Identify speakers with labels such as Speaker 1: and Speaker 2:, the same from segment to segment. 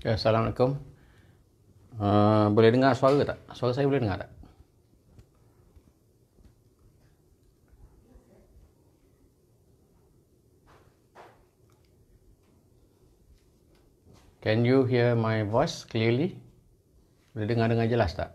Speaker 1: Ya, Assalamualaikum. Boleh dengar suara tak? Suara saya boleh dengar tak? Can you hear my voice clearly? Boleh dengar dengan jelas tak?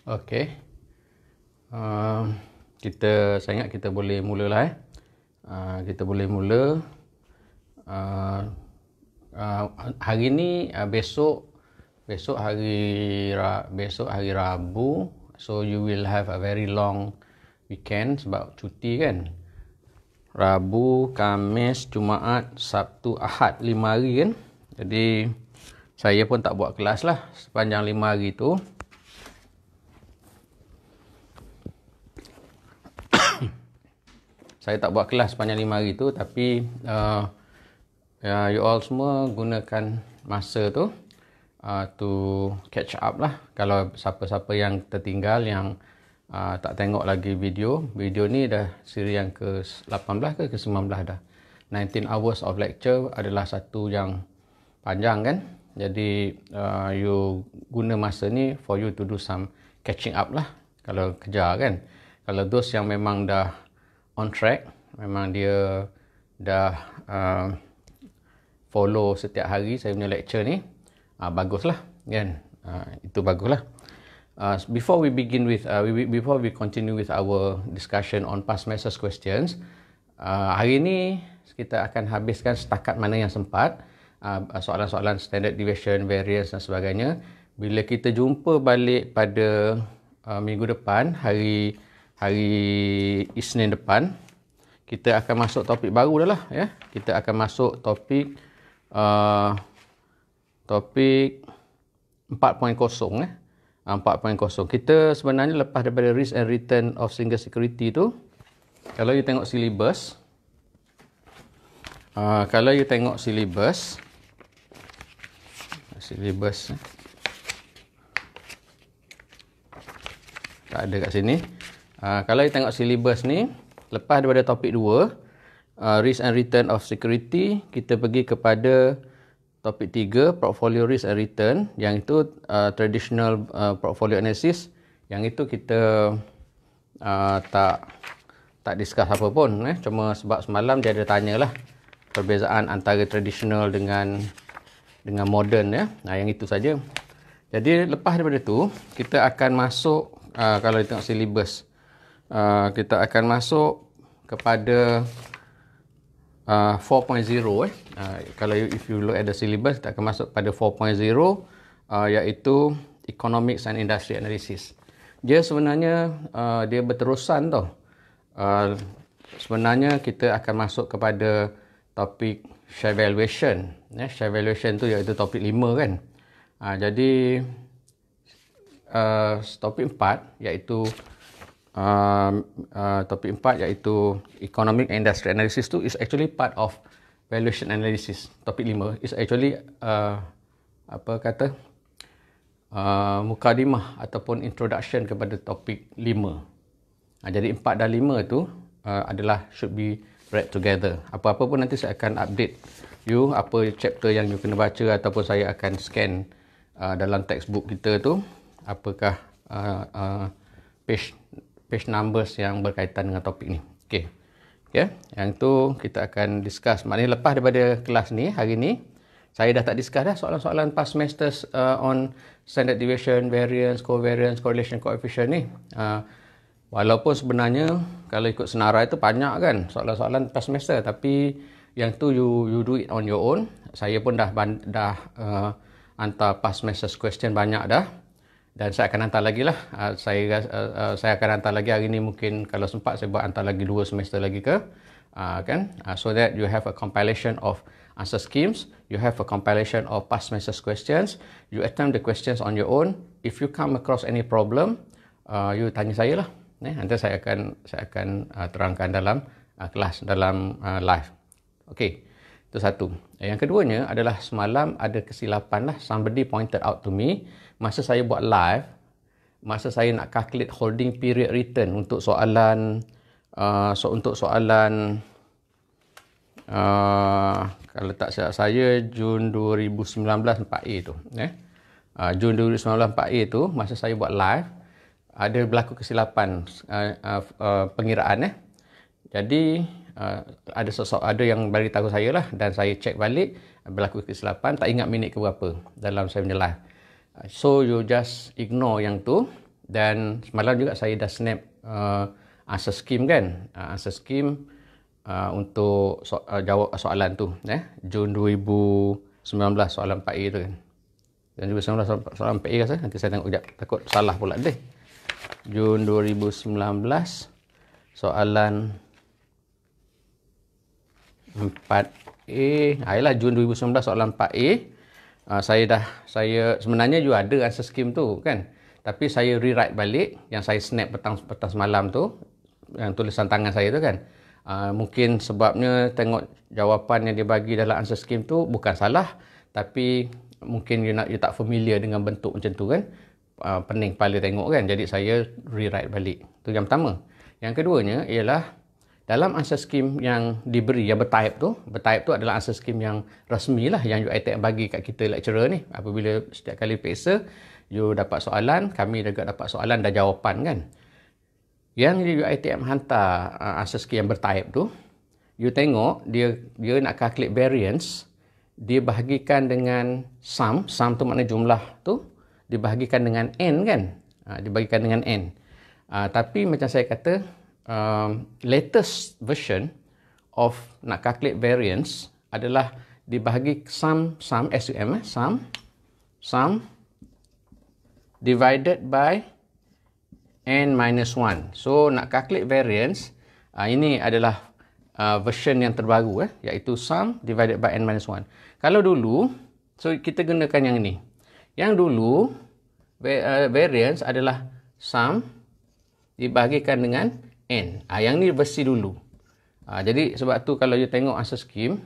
Speaker 1: Okey. Saya ingat kita boleh mulalah. Kita boleh mula. Hari ni, besok hari Rabu. So you will have a very long weekend sebab cuti kan. Rabu, Khamis, Jumaat, Sabtu, Ahad, 5 hari kan. Jadi saya pun tak buat kelas lah sepanjang 5 hari tu. Saya tak buat kelas sepanjang 5 hari tu, tapi you all semua gunakan masa tu to catch up lah. Kalau siapa-siapa yang tertinggal, yang tak tengok lagi video ni dah siri yang ke-18 ke ke-19 dah. 19 hours of lecture adalah satu yang panjang kan. Jadi you guna masa ni for you to do some catching up lah kalau kejar kan. Kalau those yang memang dah on track, memang dia dah follow setiap hari saya punya lecture ni, baguslah kan. Itu baguslah. Before we continue with our discussion on past semesters questions, hari ni kita akan habiskan setakat mana yang sempat soalan-soalan standard deviation, variance dan sebagainya. Bila kita jumpa balik pada minggu depan, hari Isnin depan, kita akan masuk topik baru dah lah ya. Kita akan masuk topik 4.0 4.0. Kita sebenarnya lepas daripada risk and return of single security tu, kalau you tengok syllabus, tak ada kat sini. Kalau you tengok syllabus ni, lepas daripada topik 2, risk and return of security, kita pergi kepada topik 3, portfolio risk and return. Yang itu traditional portfolio analysis. Yang itu kita tak discuss apa pun. Cuma sebab semalam dia ada tanyalah perbezaan antara traditional dengan modern ya. Yang itu saja. Jadi lepas daripada tu, kita akan masuk, kalau kita tengok syllabus, kita akan masuk kepada 4.0 kalau if you look at the syllabus, kita akan masuk pada 4.0, iaitu economics and industry analysis. Dia sebenarnya dia berterusan tau. Sebenarnya kita akan masuk kepada topik share valuation. Share valuation tu iaitu topik 5 kan. Jadi topik 4 iaitu topik 4 iaitu economic and industry analysis tu is actually part of valuation analysis. Topik 5 is actually mukadimah ataupun introduction kepada topik 5. Jadi 4 dan 5 tu adalah should be read together. Apa-apa pun nanti saya akan update you apa chapter yang you kena baca, ataupun saya akan scan dalam textbook kita tu apakah page numbers yang berkaitan dengan topik ni. Okey. Okay. Yang tu kita akan discuss. Maknanya lepas daripada kelas ni, hari ni, saya dah tak discuss dah soalan-soalan past semesters on standard deviation, variance, covariance, correlation coefficient ni. Walaupun sebenarnya kalau ikut senarai tu banyak kan soalan-soalan past semester, tapi yang tu you do it on your own. Saya pun dah hantar past semesters question banyak dah. Dan saya akan hantar lagi lah. Saya akan hantar lagi hari ni, mungkin kalau sempat saya buat hantar lagi 2 semester lagi ke. So that you have a compilation of answer schemes. You have a compilation of past semesters questions. You attempt the questions on your own. If you come across any problem, you tanya saya lah. Nanti saya akan terangkan dalam kelas, dalam live. Okey, itu satu. Yang keduanya adalah semalam ada kesilapan lah. Somebody pointed out to me masa saya buat live, masa saya nak calculate holding period return untuk soalan kalau tak silap saya Jun 2019 4A tu. Jun 2019 4A tu masa saya buat live ada berlaku kesilapan pengiraan. Jadi ada yang bagi tahu saya lah, dan saya cek balik berlaku kesilapan, tak ingat minit ke berapa dalam saya punya live. So you just ignore yang tu. Dan semalam juga saya dah snap answer scheme kan, answer scheme untuk jawab soalan tu, Jun 2019 soalan 4A tu kan. Dan 2019 soalan 4A rasa, nanti saya tengok sekejap, takut salah pula deh. Jun 2019 soalan 4A. Ayolah, Jun 2019 soalan 4A. Saya sebenarnya juga ada answer scheme tu kan. Tapi saya rewrite balik yang saya snap petang semalam tu, yang tulisan tangan saya tu kan. Mungkin sebabnya tengok jawapan yang dia bagi dalam answer scheme tu bukan salah, tapi mungkin you tak familiar dengan bentuk macam tu kan. Pening kepala tengok kan. Jadi saya rewrite balik. Tu yang pertama. Yang keduanya ialah dalam answer scheme yang diberi, yang bertaip tu adalah answer scheme yang rasmi lah, yang UiTM bagi kat kita lecturer ni. Apabila setiap kali periksa, you dapat soalan, kami juga dapat soalan dan jawapan kan. Yang UiTM hantar answer scheme yang bertaip tu, you tengok dia nak calculate variance, dia bahagikan dengan sum tu maknanya jumlah tu, dibahagikan dengan n kan. Dibahagikan dengan n. Tapi macam saya kata, latest version of nak calculate variance adalah dibahagi sum divided by n minus 1. So nak calculate variance, ini adalah version yang terbaru, iaitu sum divided by n minus 1. Kalau dulu, so kita gunakan yang ini. Yang dulu variance adalah sum dibahagikan dengan n. Yang ni versi dulu. Jadi sebab tu kalau you tengok answer scheme,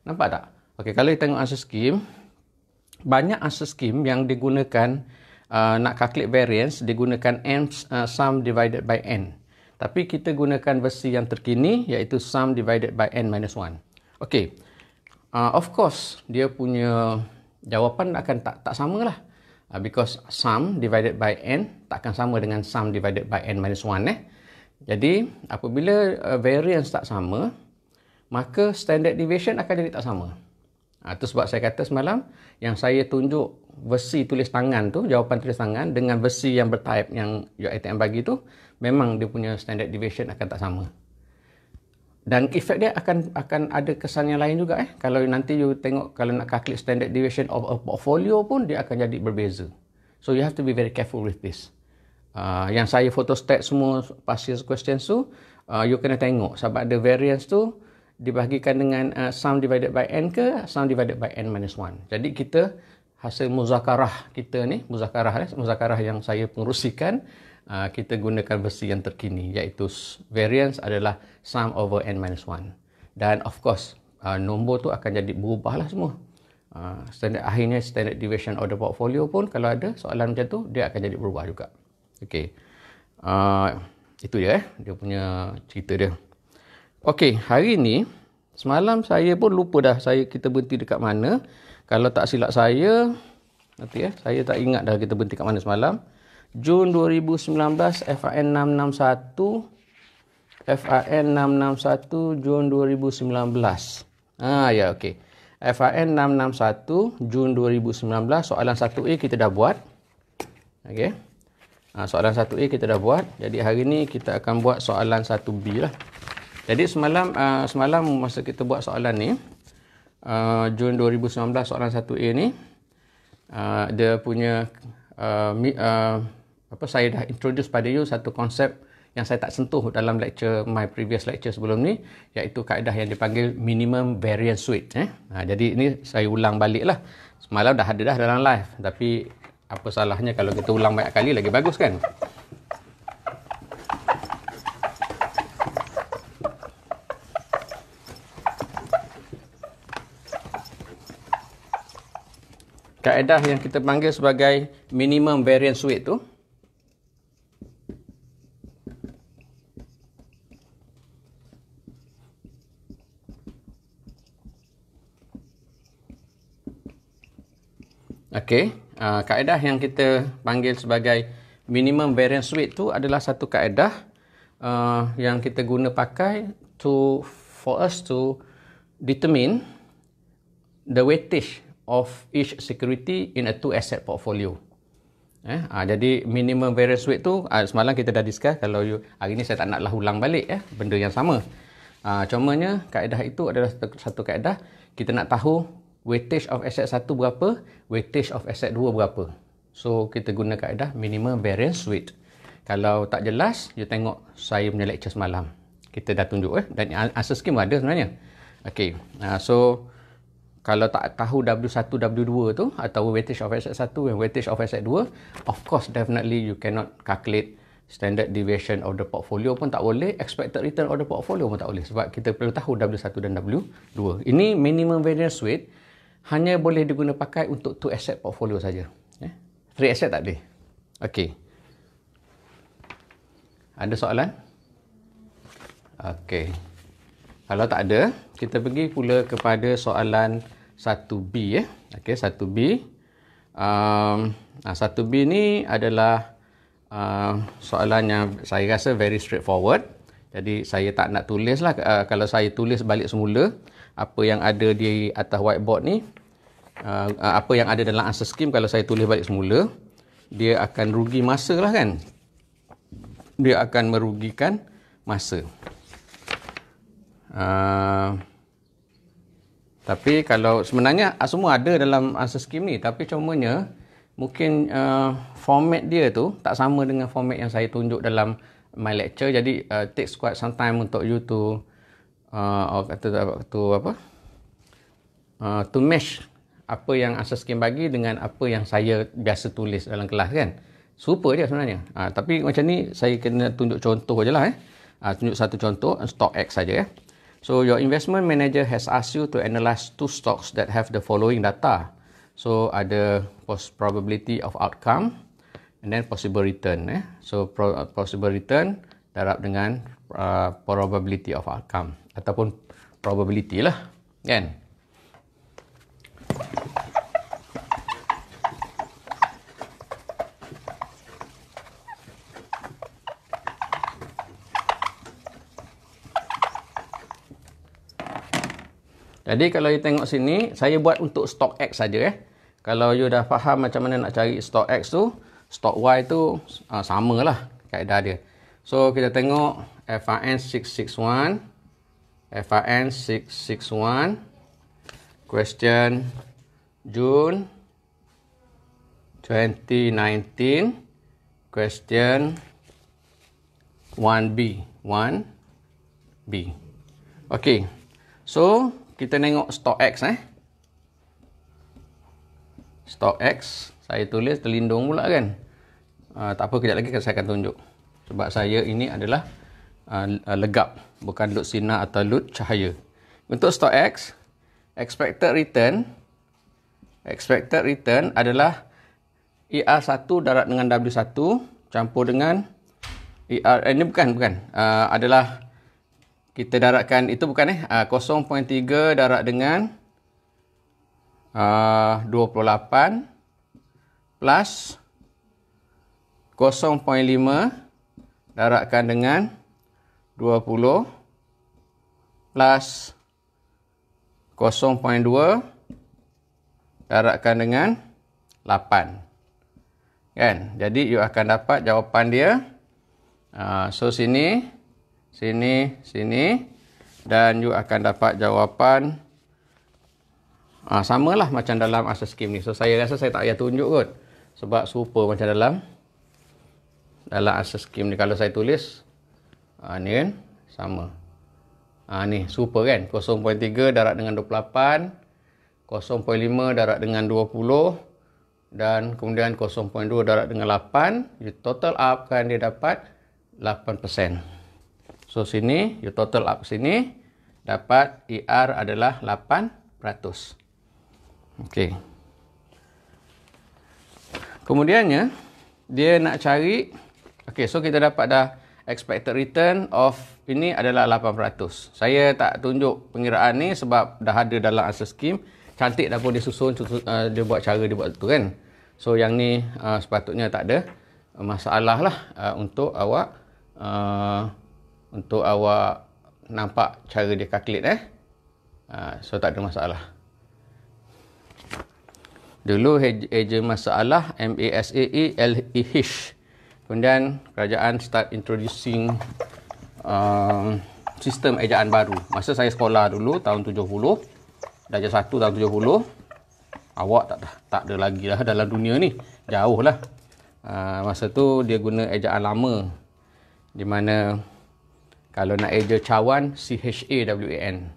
Speaker 1: nampak tak? Okey, kalau you tengok answer scheme, banyak answer scheme yang digunakan nak calculate variance, digunakan sum divided by n. Tapi kita gunakan versi yang terkini, iaitu sum divided by n minus 1. Okey. Of course, dia punya jawapan akan tak sama lah. Because sum divided by n takkan sama dengan sum divided by n minus 1. Jadi, apabila variance tak sama, maka standard deviation akan jadi tak sama. Itu sebab saya kata semalam, yang saya tunjuk versi tulis tangan tu, jawapan tulis tangan dengan versi yang bertype yang UiTM bagi tu, memang dia punya standard deviation akan tak sama. Dan efek dia akan ada kesan yang lain juga. Kalau nanti you tengok, kalau nak calculate standard deviation of a portfolio pun, dia akan jadi berbeza. So you have to be very careful with this. Yang saya photostat semua past year questions tu, you kena tengok sebab ada variance tu dibahagikan dengan sum divided by n ke sum divided by n minus 1. Jadi kita hasil muzakarah kita ni, muzakarah yang saya pengerusikan, kita gunakan versi yang terkini, iaitu variance adalah sum over n minus 1. Dan of course, nombor tu akan jadi berubah lah semua. Akhirnya standard deviation of the portfolio pun kalau ada soalan macam tu, dia akan jadi berubah juga. Okey. Itu dia dia punya cerita dia. Okey, hari ni semalam saya pun lupa dah kita berhenti dekat mana. Kalau tak silap saya, nanti saya tak ingat dah kita berhenti kat mana semalam. Jun 2019 FAN 661 Jun 2019. Ya, okey. FAN 661 Jun 2019, soalan 1A kita dah buat. Okey. Soalan 1A kita dah buat. Jadi hari ni kita akan buat soalan 1B lah. Jadi semalam masa kita buat soalan ni, Jun 2019 soalan 1A ni, dia punya saya dah introduce pada you satu konsep yang saya tak sentuh dalam my previous lecture sebelum ni, iaitu kaedah yang dipanggil minimum variance weight. Jadi ini saya ulang balik lah. Semalam dah ada dah dalam live, tapi apa salahnya kalau kita ulang banyak kali, lagi bagus kan? kaedah yang kita panggil sebagai minimum variance weight tu. Okey, kaedah yang kita panggil sebagai minimum variance weight tu adalah satu kaedah yang kita guna pakai for us to determine the weightage of each security in a two asset portfolio. Jadi minimum variance weight tu semalam kita dah discuss. Kalau hari ni saya tak naklah ulang balik benda yang sama. Cumanya kaedah itu adalah satu kaedah kita nak tahu weightage of asset 1 berapa, weightage of asset 2 berapa. So kita guna kaedah minimum variance weight. Kalau tak jelas, you tengok saya punya lecture semalam. Kita dah tunjuk dan answer scheme ada sebenarnya. Okey. So kalau tak tahu W1, W2 tu atau weightage of asset 1 and weightage of asset 2, of course definitely you cannot calculate standard deviation of the portfolio pun tak boleh, expected return of the portfolio pun tak boleh sebab kita perlu tahu W1 dan W2. Ini minimum variance weight hanya boleh diguna pakai untuk 2 asset portfolio saja. 3 asset tak boleh. Okey. Ada soalan? Okey. Kalau tak ada, kita pergi pula kepada soalan 1B. Okey, 1B. 1B ni adalah soalan yang saya rasa very straightforward. Jadi saya tak nak tulis lah. Kalau saya tulis balik semula apa yang ada di atas whiteboard ni, apa yang ada dalam answer scheme, kalau saya tulis balik semula, dia akan rugi masa lah kan. Dia akan merugikan masa. Tapi kalau sebenarnya semua ada dalam answer scheme ni, tapi cumanya mungkin format dia tu tak sama dengan format yang saya tunjuk dalam my lecture. Jadi takes quite some time untuk you to to match apa yang answer scheme bagi dengan apa yang saya biasa tulis dalam kelas kan. Super je sebenarnya. Tapi macam ni saya kena tunjuk contoh je lah. Tunjuk satu contoh, stock X saja. So your investment manager has asked you to analyze 2 stocks that have the following data. So ada probability of outcome and then possible return. So possible return darab dengan probability of outcome ataupun probability lah kan. Jadi kalau you tengok sini, saya buat untuk stock X saja. Kalau you dah faham macam mana nak cari stock X tu, stock Y tu samalah kaedah dia. So kita tengok FRN 661, FRN 661, question June 2019, question 1B. Okay, so kita tengok stock X. Stock X, saya tulis terlindung pula kan. Tak apa, kejap lagi saya akan tunjuk. Sebab saya ini adalah legap, bukan lut sinar atau lut cahaya. Untuk stock X, expected return adalah ER1 darab dengan W1 campur dengan ER, ini bukan, adalah kita darabkan, itu bukan 0.3 darab dengan 28 plus 0.5 darabkan dengan 20 plus 0.2 darabkan dengan 8. Kan? Jadi you akan dapat jawapan dia. So sini dan you akan dapat jawapan samalah macam dalam answer scheme ni. So saya rasa saya tak payah tunjuk kot sebab super macam dalam answer scheme ni. Kalau saya tulis ni kan sama. Ni super kan, 0.3 darab dengan 28, 0.5 darab dengan 20 dan kemudian 0.2 darab dengan 8. You total up kan dia dapat 8%. So sini, you total up sini, dapat ER adalah 8%. Okey. Kemudiannya, dia nak cari, okay, so kita dapat dah expected return of ini adalah 8%. Saya tak tunjuk pengiraan ni sebab dah ada dalam asal skim. Cantik dah pun dia susun, dia buat cara dia buat tu kan. So yang ni sepatutnya tak ada masalah lah untuk awak nampak cara dia calculate so tak ada masalah. Dulu eja masalah MASAE-LEH. Kemudian kerajaan start introducing sistem ejaan baru. Masa saya sekolah dulu tahun 70, darjah 1 tahun 70, awak tak ada lagi lah dalam dunia ni. Jauh lah. Masa tu dia guna ejaan lama. Di mana kalau nak eja cawan, CHAWAN.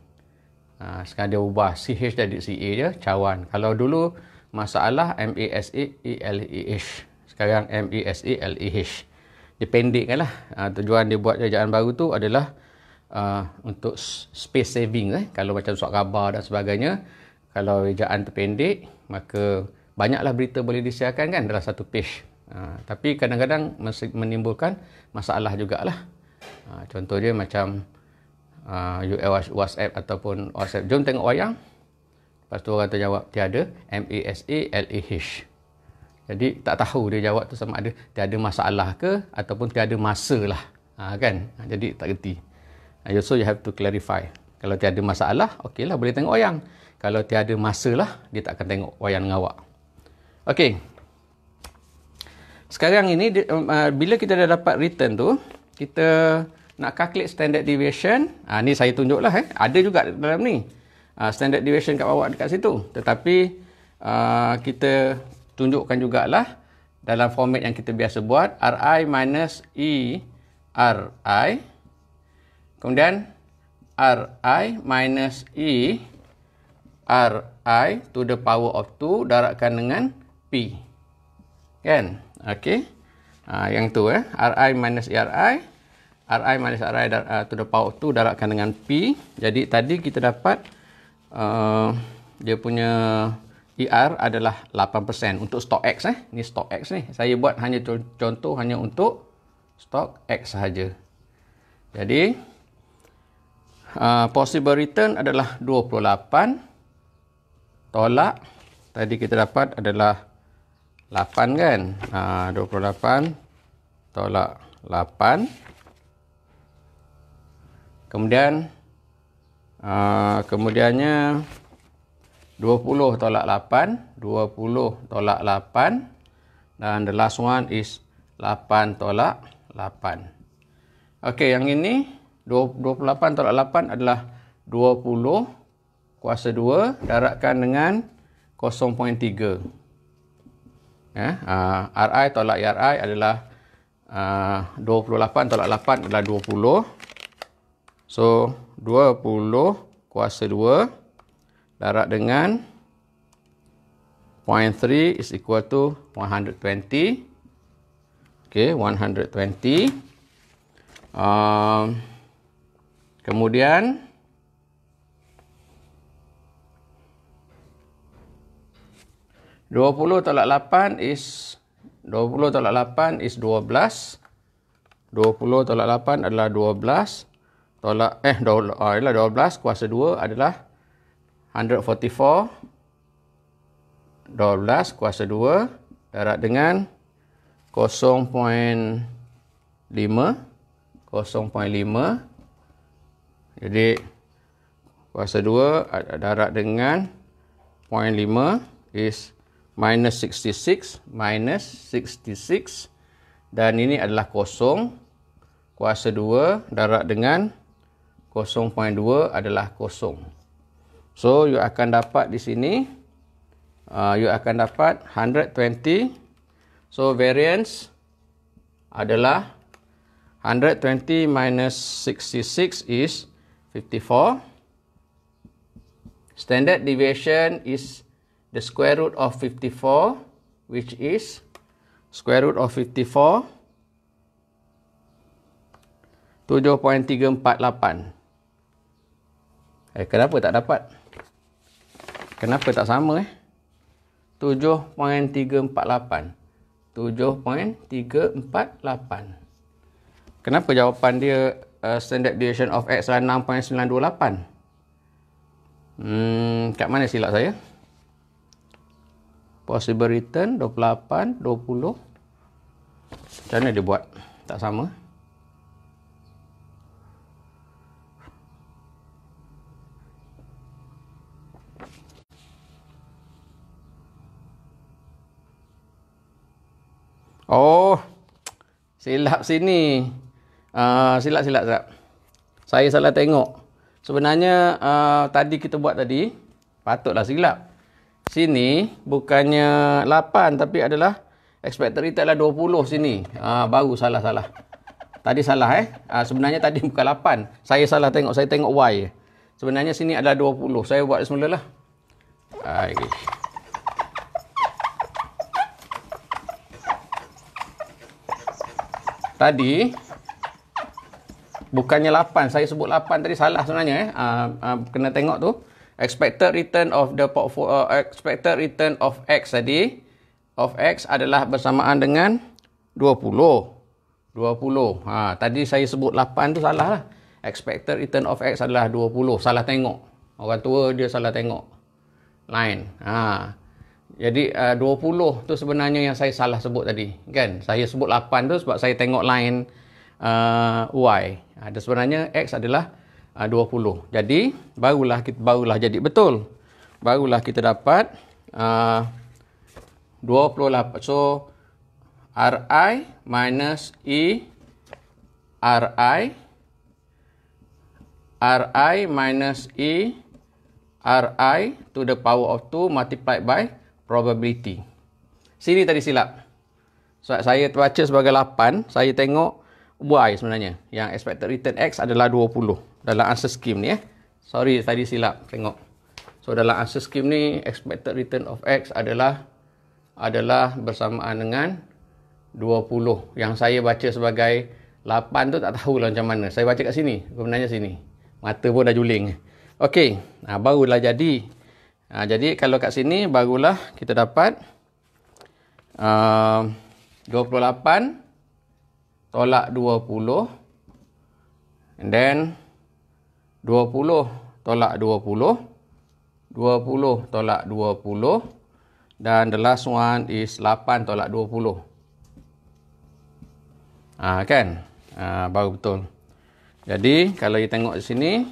Speaker 1: Sekarang dia ubah CH jadi CA je, cawan. Kalau dulu masalah MASAELEH. Sekarang MASALEH. Dia pendekkan lah. Tujuan dia buat ejaan baru tu adalah untuk space saving. Kalau macam surat khabar dan sebagainya, kalau ejaan tu pendek, maka banyaklah berita boleh disiarkan kan dalam satu page. Tapi kadang-kadang menimbulkan masalah jugalah. Contoh dia macam WhatsApp ataupun WhatsApp, jom tengok wayang. Lepas tu orang terjawab tiada, MASALEH. Jadi tak tahu dia jawab tu sama ada tiada masalah ke ataupun tiada masa lah. Kan? Jadi tak reti. So you have to clarify. Kalau tiada masalah, okey lah boleh tengok wayang. Kalau tiada masa lah, dia tak akan tengok wayang dengan awak. Okey. Sekarang ini, bila kita dah dapat return tu, kita nak calculate standard deviation. Ni saya tunjuk lah. Ada juga dalam ni. Standard deviation kat bawah dekat situ. Tetapi kita tunjukkan jugalah dalam format yang kita biasa buat, RI minus ERI, kemudian RI minus ERI to the power of 2 darabkan dengan P. Kan? Okey. Yang tu RI minus ERI, RI minus RI to the power of 2 darabkan dengan P. Jadi tadi kita dapat dia punya ER adalah 8% untuk stok X. Ni stok X ni. Saya buat hanya contoh hanya untuk stok X sahaja. Jadi possible return adalah 28 tolak tadi kita dapat adalah 8 kan. 28 tolak 8. Kemudiannya 20 tolak 8, 20 tolak 8, dan the last one is 8 tolak 8. Okey, yang ini 28 tolak 8 adalah 20 kuasa 2 darabkan dengan 0.3. RI tolak RI adalah 28 tolak 8 adalah 20. So 20 kuasa 2 darab dengan 0.3 is equal to 120. Okay, 120. Kemudian dua puluh tolak 8 is 12. 20 tolak 8 adalah 12. Adalah 12 kuasa 2 adalah 144. 12 kuasa 2 darab dengan 0.5. 0.5. Jadi kuasa 2 darab dengan 0.5 is minus 66. Minus 66. Dan ini adalah kosong. Kuasa 2 darab dengan 0.2 adalah kosong. So, you akan dapat di sini, you akan dapat 120. So, variance adalah 120 minus 66 is 54. Standard deviation is the square root of 54, which is square root of 54, 7.348. Kenapa tak dapat? Kenapa tak sama? 7.348. 7.348. Kenapa jawapan dia standard deviation of X adalah 6.928? Kat mana silap saya? Possible return 28, 20. Macam mana dia buat? Tak sama. Oh, silap sini. Silap. Saya salah tengok. Sebenarnya tadi kita buat tadi, patutlah silap. Sini bukannya 8 tapi adalah expected return adalah 20 sini. Baru salah. Tadi salah sebenarnya tadi bukan 8. Saya salah tengok, saya tengok Y. Sebenarnya sini adalah 20. Saya buat semula lah. Tadi bukannya 8, saya sebut 8 tadi salah sebenarnya kena tengok tu. Expected return of the portfolio, expected return of X tadi, of X adalah bersamaan dengan 20. Tadi saya sebut 8 tu salah lah. Expected return of X adalah 20. Salah tengok. Orang tua dia salah tengok. Line. Jadi 20 tu sebenarnya yang saya salah sebut tadi. Kan? Saya sebut 8 tu sebab saya tengok line Y. Sebenarnya X adalah 20. Jadi barulah jadi betul. Barulah kita dapat 28. So RI minus E RI minus E RI to the power of 2 multiplied by probability. Sini tadi silap. So, saya terbaca sebagai 8. Saya tengok Y sebenarnya. Yang expected return X adalah 20. Dalam answer scheme ni Sorry, tadi silap. Tengok. So, dalam answer scheme ni, expected return of X adalah bersamaan dengan 20. Yang saya baca sebagai 8 tu tak tahulah macam mana. Saya baca kat sini. Sebenarnya sini. Mata pun dah juling. Okey. Barulah jadi. Jadi, kalau kat sini, barulah kita dapat 28 tolak 20. And then 20 tolak 20. 20 tolak 20. Dan the last one is 8 tolak 20. Kan? Baru betul. Jadi, kalau kita tengok di sini,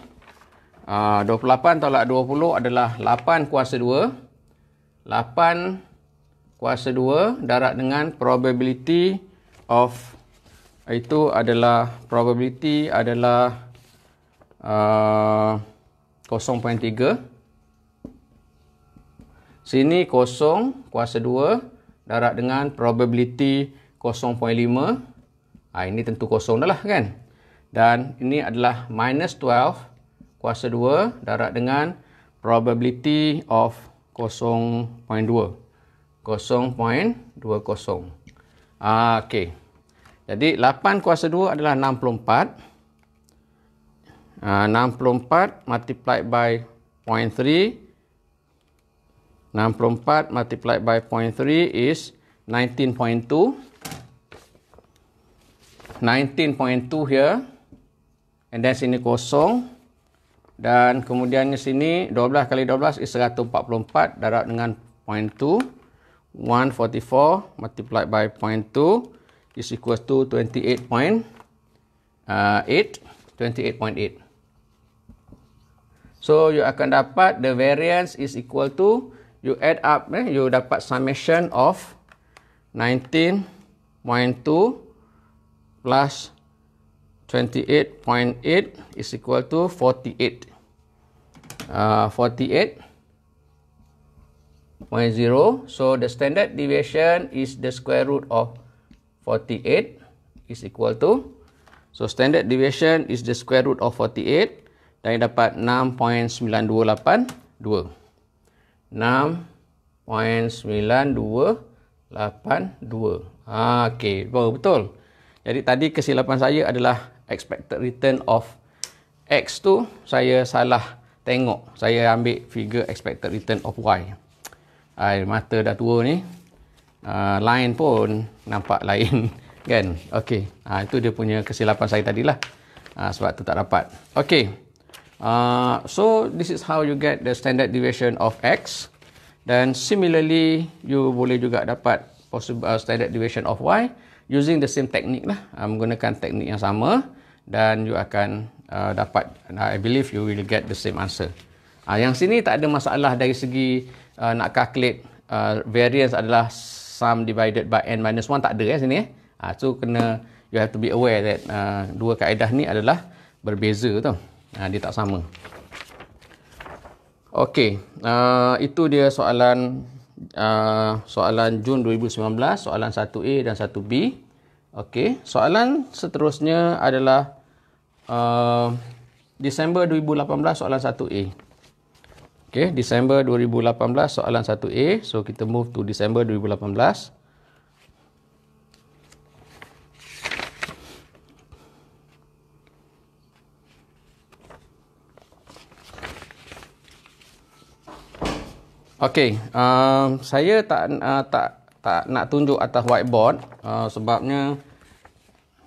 Speaker 1: 28 tolak 20 adalah 8 kuasa 2. 8 kuasa 2 darab dengan probability of itu adalah probability adalah 0.3. Sini 0 kuasa 2 darab dengan probability 0.5. Ini tentu kosong dah lah kan. Dan ini adalah minus 12 kuasa 2 darab dengan probability of 0.2. 0.20. Okey. Jadi 8 kuasa 2 adalah 64. 64 multiplied by 0.3. 64 multiplied by 0.3 is 19.2. 19.2 here. And then sini kosong. Dan kemudiannya sini 12 kali 12 is 144 darab dengan 0.2. 144 multiplied by 0.2 is equal to 28.8. 28.8. So you akan dapat the variance is equal to, you add up, you dapat summation of 19.2 plus 28.8 is equal to 48. 48.0. So the standard deviation is the square root of 48 is equal to, so standard deviation is the square root of 48 dan dapat 6.9282. 6.9282. Okey, betul. Jadi tadi kesilapan saya adalah expected return of X tu saya salah tengok. Saya ambil figure expected return of Y. Mata dah tua ni. line pun nampak lain kan. Okey, itu dia punya kesilapan saya tadilah. Sebab tu tak dapat. Okey. So this is how you get the standard deviation of X. Dan similarly you boleh juga dapat possible standard deviation of Y using the same technique lah. Menggunakan teknik yang sama dan you akan dapat, I believe you will get the same answer. Yang sini tak ada masalah dari segi nak calculate variance adalah sum divided by n minus 1, tak ada sini. So kena, you have to be aware that dua kaedah ni adalah berbeza tau. Dia tak sama. Okey, itu dia soalan Jun 2019, soalan 1A dan 1B. Okey, soalan seterusnya adalah Disember 2018, soalan 1A. Okey, Disember 2018, soalan 1A. So kita move to Disember 2018. Okey, saya tak nak tunjuk atas whiteboard sebabnya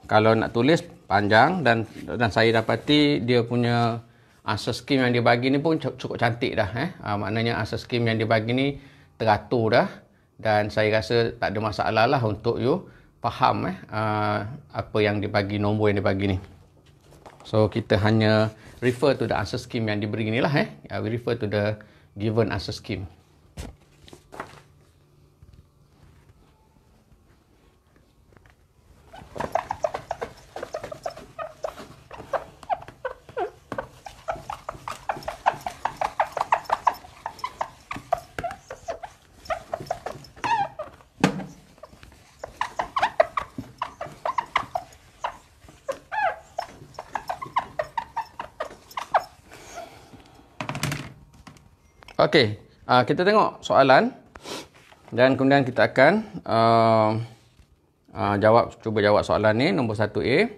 Speaker 1: kalau nak tulis panjang dan saya dapati dia punya answer scheme yang dia bagi ni pun cukup cantik dah. Maknanya answer scheme yang dia bagi ni teratur dah dan saya rasa tak ada masalah lah untuk you faham apa yang dia bagi, nombor yang dia bagi ni. So kita hanya refer to the answer scheme yang diberi ni lah. We refer to the given answer scheme. Okey, kita tengok soalan dan kemudian kita akan cuba jawab soalan ni, nombor 1A.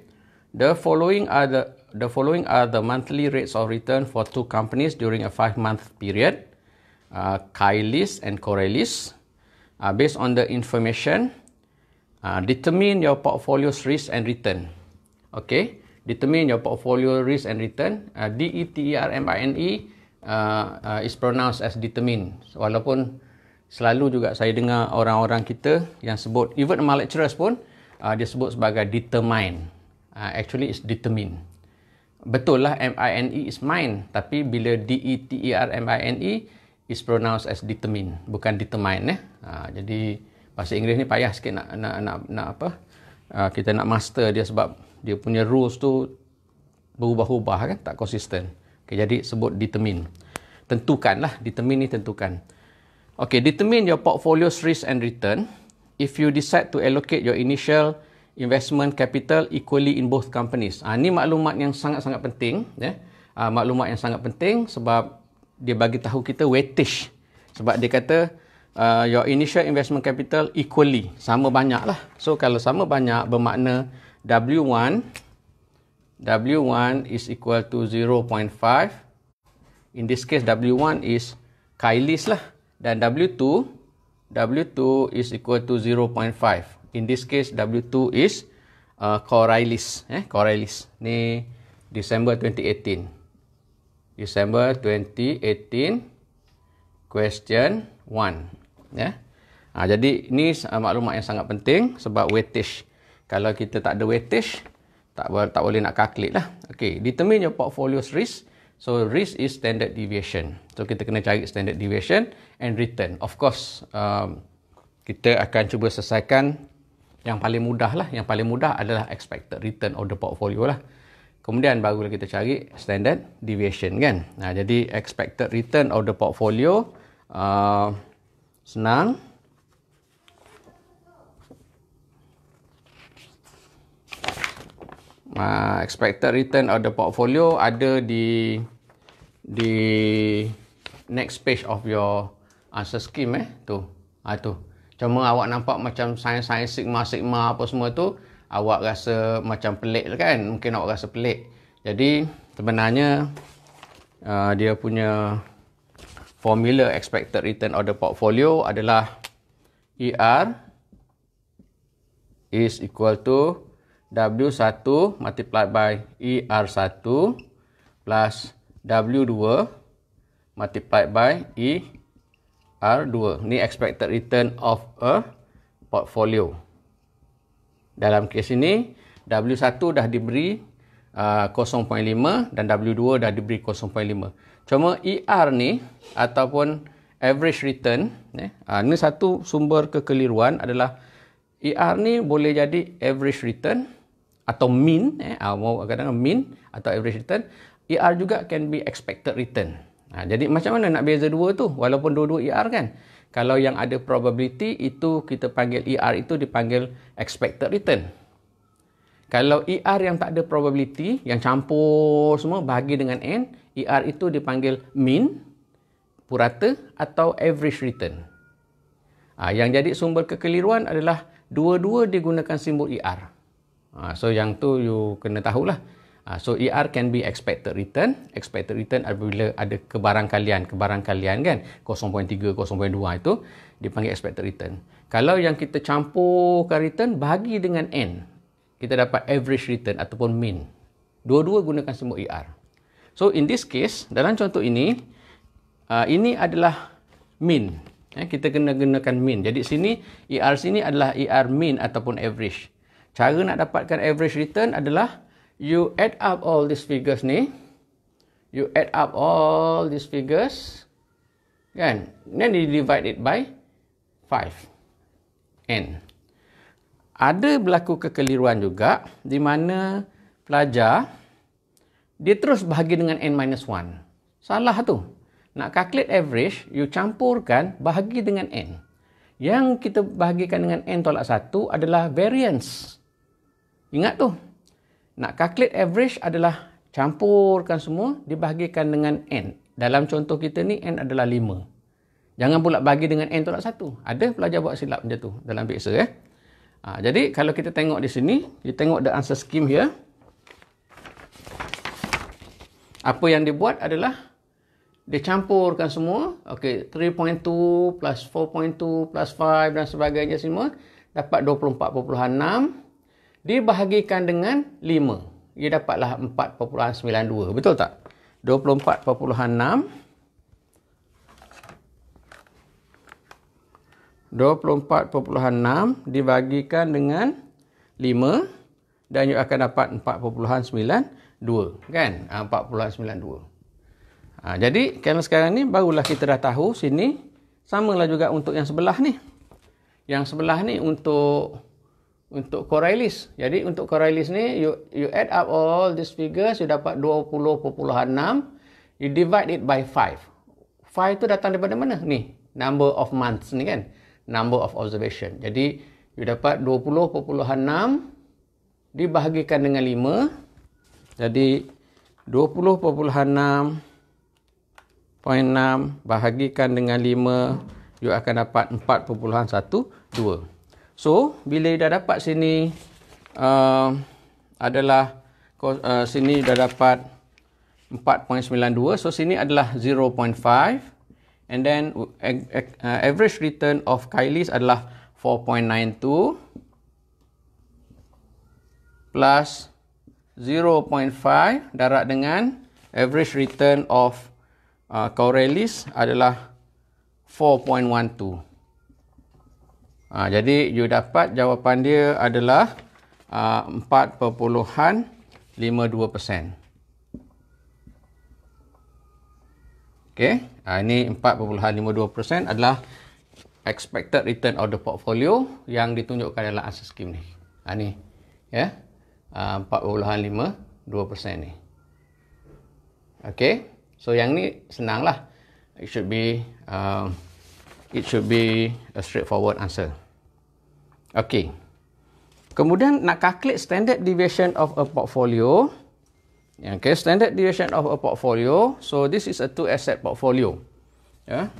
Speaker 1: The following are the monthly rates of return for two companies during a 5-month period, Kailis and Corellis. Based on the information, determine your portfolio's risk and return. Okay, determine your portfolio risk and return. DETERMINE is pronounced as determine. Walaupun selalu juga saya dengar orang-orang kita yang sebut, even my lecturers pun dia sebut sebagai determine. Actually it's determine. Betul lah, MINE is mine, tapi bila DETERMINE is pronounced as determine, bukan determine. Jadi bahasa Inggeris ni payah sikit nak apa? Kita nak master dia sebab dia punya rules tu berubah-ubah kan, tak konsisten. Okay, jadi sebut determine. Tentukan lah, determine ni tentukan. Okay, determine your portfolio's risk and return. If you decide to allocate your initial investment capital equally in both companies. Ni maklumat yang sangat-sangat penting. Maklumat yang sangat penting sebab dia bagi tahu kita weightage. Sebab dia kata your initial investment capital equally. Sama banyak lah. So kalau sama banyak bermakna W1 is equal to 0.5. In this case, W1 is Kailis lah. Dan W2 is equal to 0.5. In this case, W2 is Corellis. Corellis. Ni December 2018. December 2018, question 1. Jadi ni maklumat yang sangat penting sebab weightage. Kalau kita tak ada weightage, tak boleh nak calculate lah. Okay, determine your portfolio's risk. So risk is standard deviation. So kita kena cari standard deviation and return. Of course, kita akan cuba selesaikan yang paling mudah lah. Yang paling mudah adalah expected return of the portfolio lah. Kemudian barulah kita cari standard deviation kan. Jadi expected return of the portfolio senang. Expected return of the portfolio ada di next page of your answer scheme tu. Cuma awak nampak macam sains sigma apa semua tu, awak rasa macam pelik kan? Mungkin awak rasa pelik. Jadi sebenarnya dia punya formula expected return of the portfolio adalah ER is equal to W1 multiplied by ER1 plus W2 multiplied by ER2. Ni expected return of a portfolio. Dalam kes ini, W1 dah diberi 0.5 dan W2 dah diberi 0.5. Cuma ER ni ataupun average return, ni satu sumber kekeliruan adalah ER ni boleh jadi average return atau mean, kadang-kadang mean atau average return. ER juga can be expected return. Jadi macam mana nak beza dua tu? Walaupun dua-dua ER kan. Kalau yang ada probability itu kita panggil ER itu dipanggil expected return. Kalau ER yang tak ada probability, yang campur semua bahagi dengan N, ER itu dipanggil mean, purata atau average return. Yang jadi sumber kekeliruan adalah dua-dua digunakan simbol ER. So yang tu you kena tahulah. So ER can be expected return. Expected return apabila ada kebarangkalian kan. 0.3, 0.2 itu dipanggil expected return. Kalau yang kita campurkan return bahagi dengan N, kita dapat average return ataupun mean. Dua-dua gunakan simbol ER. So in this case, dalam contoh ini adalah mean. Kita kena gunakan mean. Jadi sini, ER sini adalah ER mean ataupun average. Cara nak dapatkan average return adalah you add up all these figures ni. You add up all these figures. Kan? Then you divide it by 5. N. Ada berlaku kekeliruan juga di mana pelajar dia terus bahagi dengan N-1. Salah tu. Nak calculate average, you campurkan bahagi dengan N. Yang kita bahagikan dengan N tolak 1 adalah variance. Ingat tu. Nak calculate average adalah campurkan semua dibahagikan dengan N. Dalam contoh kita ni N adalah 5. Jangan pula bahagi dengan N tolak 1. Ada pelajar buat silap macam tu dalam biasa. Jadi kalau kita tengok di sini, kita tengok the answer scheme here. Apa yang dibuat adalah dia campurkan semua. Okey, 3.2 plus 4.2 plus 5 dan sebagainya semua dapat 24.6 dibahagikan dengan 5. Ia dapatlah 4.92. Betul tak? 24.6 dibagikan dengan 5 dan you akan dapat 4.92 kan? 4.92. Jadi kalau sekarang ni barulah kita dah tahu sini samalah juga untuk yang sebelah ni. Yang sebelah ni untuk Coriolis. Jadi untuk Coriolis ni you add up all these figures, you dapat 20.6, you divide it by 5. 5 tu datang daripada mana? Ni, number of months ni kan. Number of observation. Jadi, you dapat 20.6 dibahagikan dengan 5. Jadi, 20.6 bahagikan dengan 5, you akan dapat 4.12. So, bila you dah dapat sini, sini dah dapat 4.92. So, sini adalah 0.5. And then average return of Kailis adalah 4.92 plus 0.5 darab dengan average return of Coriolis adalah 4.12. Jadi you dapat jawapan dia adalah 4.52%. Okay. Ini 4.52% adalah expected return of the portfolio yang ditunjukkan dalam answer scheme ni. Ni. Ya. 4.52% ni. Okay. So yang ni senanglah. It should be a straightforward answer. Okay. Kemudian nak calculate standard deviation of a portfolio. Okay, standard deviation of a portfolio. So this is a 2 asset portfolio. Yeah.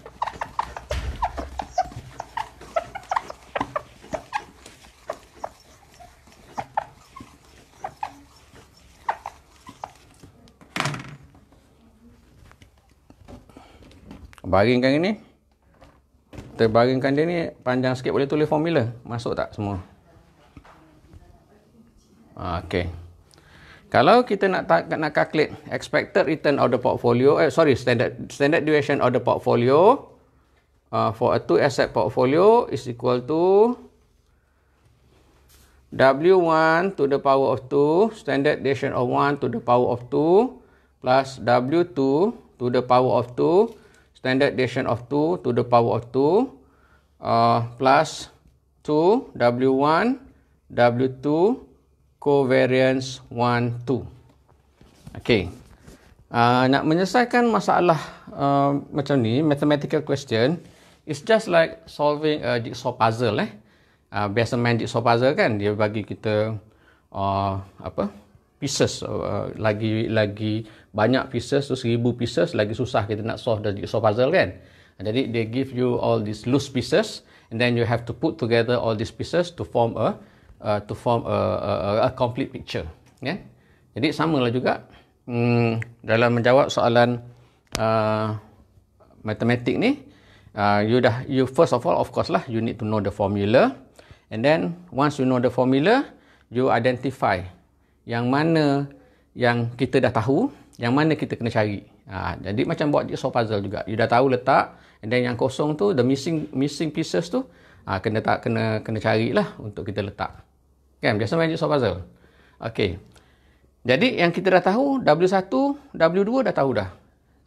Speaker 1: Baringkan ini. Kita baringkan dia ni panjang sikit, boleh tulis formula. Masuk tak semua? Okay. Kalau kita nak calculate expected return of the portfolio, standard deviation of the portfolio for a 2 asset portfolio is equal to W1 to the power of 2, standard deviation of 1 to the power of 2, plus W2 to the power of 2, standard deviation of 2 to the power of 2, plus 2, W1, W2, covariance 1, 2. Okay. Nak menyelesaikan masalah macam ni, mathematical question, it's just like solving a jigsaw puzzle. Biasa main jigsaw puzzle kan, dia bagi kita pieces, lagi banyak pieces tu 1000 pieces, lagi susah kita nak solve the jigsaw puzzle kan. Jadi they give you all these loose pieces and then you have to put together all these pieces to form a complete picture kan. Jadi samalah juga dalam menjawab soalan matematik ni, you first of all, of course lah, you need to know the formula. And then once you know the formula, you identify yang mana yang kita dah tahu, yang mana kita kena cari. Jadi macam buat jigsaw puzzle juga. You dah tahu letak, and then yang kosong tu, the missing pieces tu, kena carilah untuk kita letak. Kan biasa main jigsaw puzzle. Okey. Jadi yang kita dah tahu W1, W2 dah tahu dah.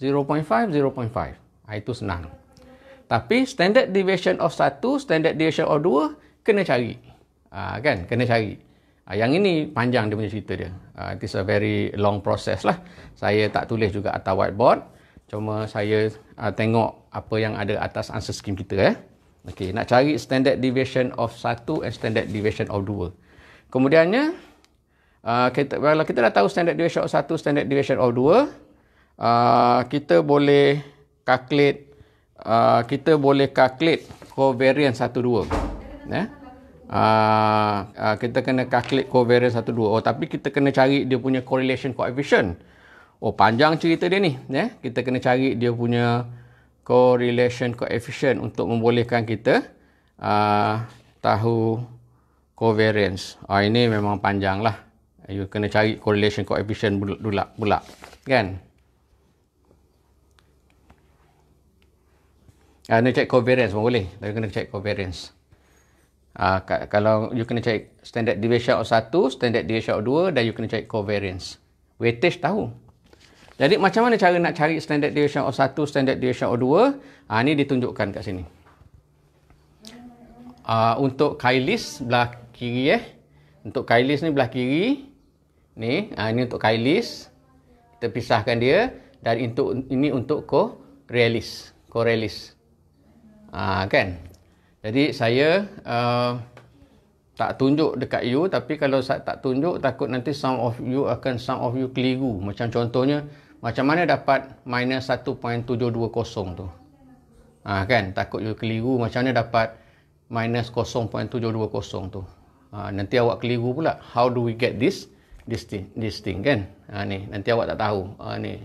Speaker 1: 0.5, 0.5. Itu senang. Tapi standard deviation of 1, standard deviation of 2 kena cari. Kan? Kena cari. Yang ini panjang dia punya cerita dia. It is a very long process lah. Saya tak tulis juga atas whiteboard. Cuma saya tengok apa yang ada atas answer scheme kita. Okey, nak cari standard deviation of 1 and standard deviation of 2. Kemudiannya, kalau kita dah tahu standard deviation of 1, standard deviation of 2, kita boleh calculate covariance 1, 2. Kita kena calculate covariance 1, 2. Tapi kita kena cari dia punya correlation coefficient. Panjang cerita dia ni. Kita kena cari dia punya correlation coefficient untuk membolehkan kita tahu covariance. Ini memang panjang lah. You kena cari correlation coefficient pula. Kan? Nak check covariance pun boleh. Tapi kena check covariance. Kalau you kena check standard deviation of 1, standard deviation of 2, dan you kena check covariance. Weightage tahu. Jadi macam mana cara nak cari standard deviation of 1, standard deviation of 2? Ni ditunjukkan kat sini. Untuk Kailis belah kiri Untuk Kailis ni belah kiri. Ni untuk Kailis. Kita pisahkan dia. Dan ini untuk Corellis. Kan? Jadi saya tak tunjuk dekat you, tapi kalau saya tak tunjuk, takut nanti some of you keliru. Macam contohnya, macam mana dapat minus 1.720 tu. Kan? Takut you keliru, macam mana dapat minus 0.720 tu. Nanti awak keliru pula. How do we get this thing kan? Ni, nanti awak tak tahu. Ni,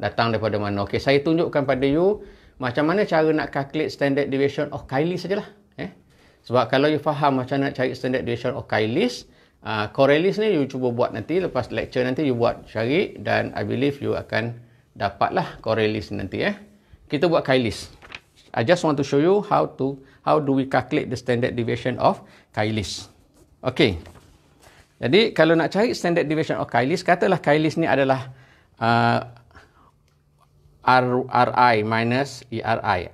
Speaker 1: datang daripada mana. Okey, saya tunjukkan pada you macam mana cara nak calculate standard deviation of Kailis sajalah. Sebab kalau you faham macam mana nak cari standard deviation of Kailis, Corellis ni you cuba buat nanti, lepas lecture nanti you buat cari, dan I believe you akan dapatlah Corellis nanti. Kita buat Kailis. I just want to show you how do we calculate the standard deviation of Kailis. Okay. Jadi kalau nak cari standard deviation of Kailis, katalah Kailis ni adalah RI minus ERI.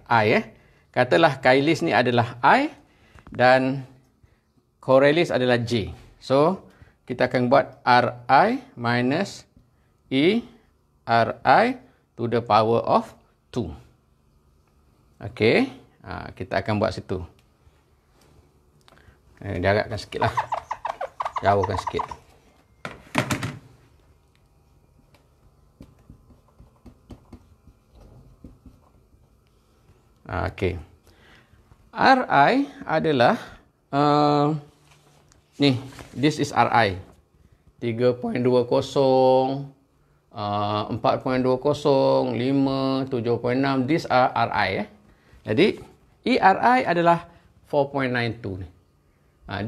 Speaker 1: Katalah Kailis ni adalah I dan Corellis adalah J. So, kita akan buat RI minus ERI to the power of 2. Okey. Kita akan buat situ. Jarakkan sikit lah. Jauhkan sikit. Okey. RI adalah ni, this is RI. 3.20, 4.20, 5, 7.6, these are RI. Jadi ERI adalah 4.92 ni.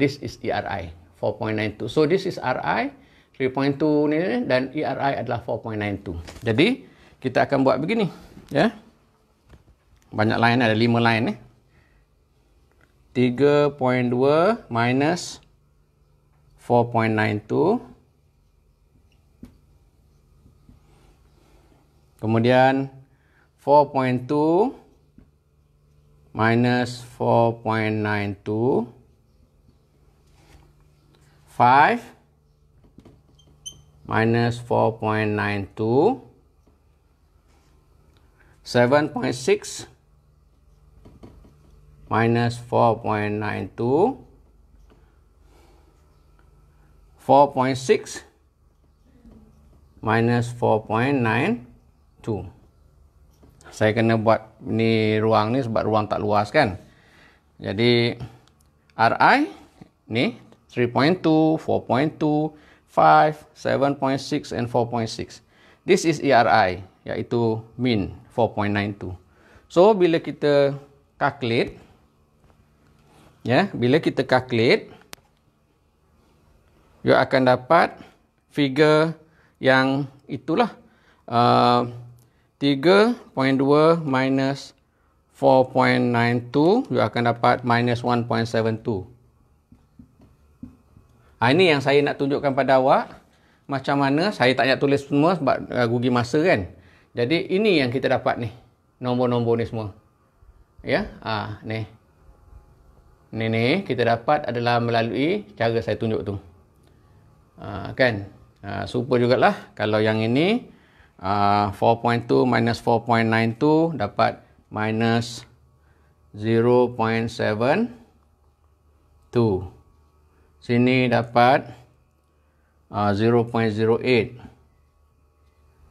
Speaker 1: This is ERI, 4.92. So this is RI 3.2 ni dan ERI adalah 4.92. Jadi kita akan buat begini, ya. Banyak line, ada 5 line ni. 3.2 minus 4.92. Kemudian 4.2 minus 4.92. 5 minus 4.92. 7.6 minus 4.92. 4.6 minus 4.92. Saya kena buat ni ruang ni sebab ruang tak luas kan. Jadi RI ni 3.2, 4.2, 5, 7.6 and 4.6. This is ERI, iaitu mean 4.92. So bila kita calculate, bila kita calculate, you akan dapat figure yang itulah. 3.2 minus 4.92, you akan dapat minus 1.72. Ini yang saya nak tunjukkan pada awak. Macam mana, saya tak nak tulis semua sebab rugi masa kan. Jadi ini yang kita dapat ni. Nombor-nombor ni semua. Ya, ni. Ni kita dapat adalah melalui cara saya tunjuk tu. Kan? Super jugalah. Kalau yang ini 4.2 minus 4.92 dapat minus 0.72. Sini dapat 0.08.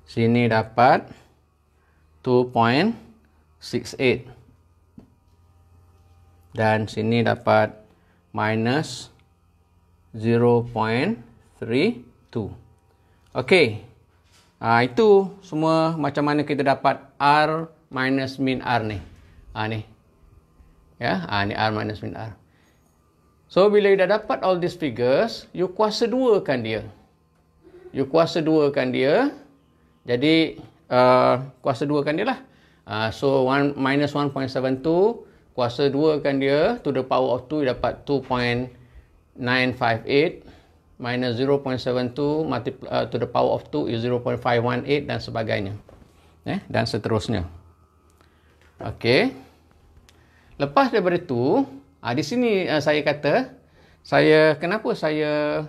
Speaker 1: Sini dapat 2.68. Dan sini dapat minus 0.32. Okey. Itu semua macam mana kita dapat R minus min R ni. Ni. Ya, ni R minus min R. So, bila you dah dapat all these figures, you kuasa duakan dia. You kuasa duakan dia. Jadi, kuasa duakan dia lah. So, minus 1.72, kuasa duakan dia, to the power of 2, you dapat 2.958. Minus 0.72 to the power of 2 is 0.518 dan sebagainya. Dan seterusnya. Okey. Lepas daripada itu, di sini saya kata, kenapa saya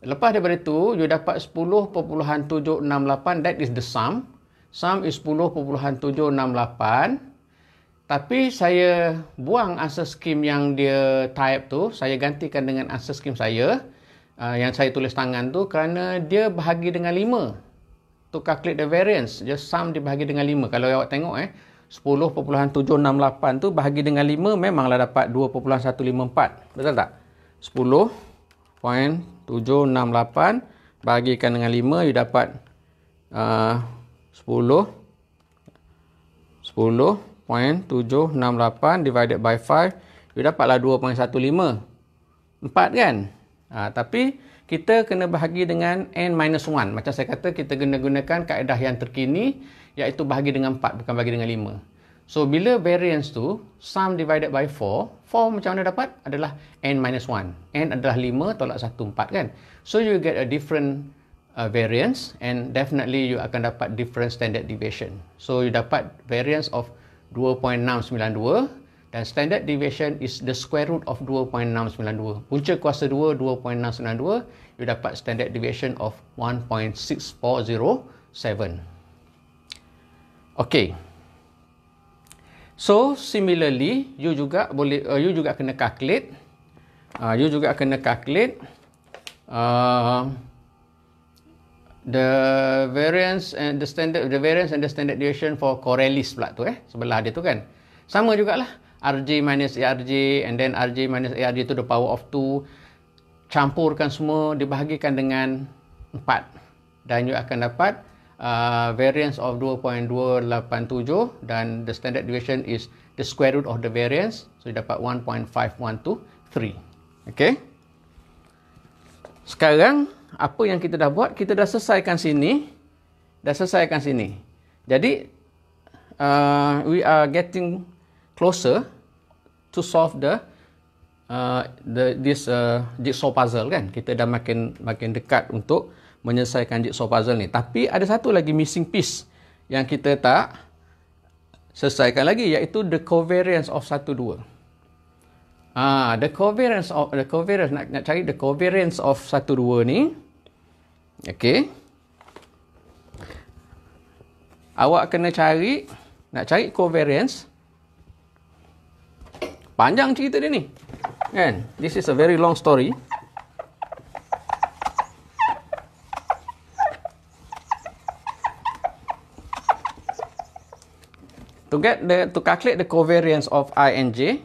Speaker 1: lepas daripada itu, you dapat 10.768, that is the sum. Sum is 10.768. Tapi saya buang answer scheme yang dia type tu, saya gantikan dengan answer scheme saya, yang saya tulis tangan tu, kerana dia bahagi dengan 5. To calculate the variance, just sum dibahagi dengan 5. Kalau awak tengok 10.768 tu bahagi dengan 5 memanglah dapat 2.154. Betul tak? 10.768 bahagikan dengan 5, you dapat 10.768 divided by 5, you dapatlah 2.154 kan? Tapi kita kena bahagi dengan n-1. Macam saya kata, kita kena gunakan kaedah yang terkini, iaitu bahagi dengan 4, bukan bahagi dengan 5. So, bila variance tu, sum divided by 4, 4 macam mana dapat? Adalah n-1. N adalah 5 tolak 1, 4 kan? So, you get a different variance, and definitely you akan dapat different standard deviation. So, you dapat variance of 2.692, dan standard deviation is the square root of 2.692. Punca kuasa 2, 2.692, you dapat standard deviation of 1.6407. Okay. So, similarly, you juga kena calculate. The variance and the standard deviation for Corellis pula tu sebelah dia tu kan. Sama jugalah, RJ minus ARJ, and then RJ minus ARJ to the power of 2. Campurkan semua, dibahagikan dengan 4. Dan you akan dapat variance of 2.287, dan the standard deviation is the square root of the variance. So, you dapat 1.5123. Okey. Sekarang apa yang kita dah buat? Kita dah selesaikan sini. Jadi we are getting closer to solve this jigsaw puzzle kan. Kita dah makin dekat untuk menyelesaikan jigsaw puzzle ni. Tapi ada satu lagi missing piece yang kita tak selesaikan lagi, iaitu the covariance of 1 2. The covariance nak cari the covariance of 1 2 ni. Okey. Awak kena nak cari covariance. Panjang cerita dia ni. Kan? This is a very long story. To calculate the covariance of I and J,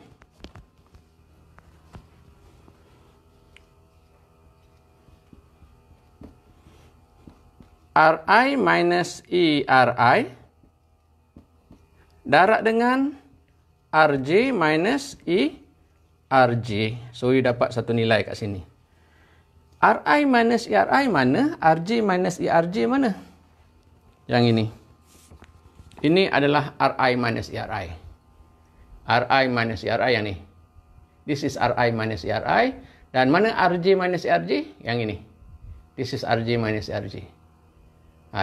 Speaker 1: Ri minus ERi darab dengan Rj minus ERj. So, you dapat satu nilai kat sini. Ri minus ERi mana? Rj minus ERj mana? Yang ini. Ini adalah Ri minus ERi. Ri minus ERi yang ni. This is Ri minus ERi. Dan mana Rj minus ERj? Yang ini. This is Rj minus ERj.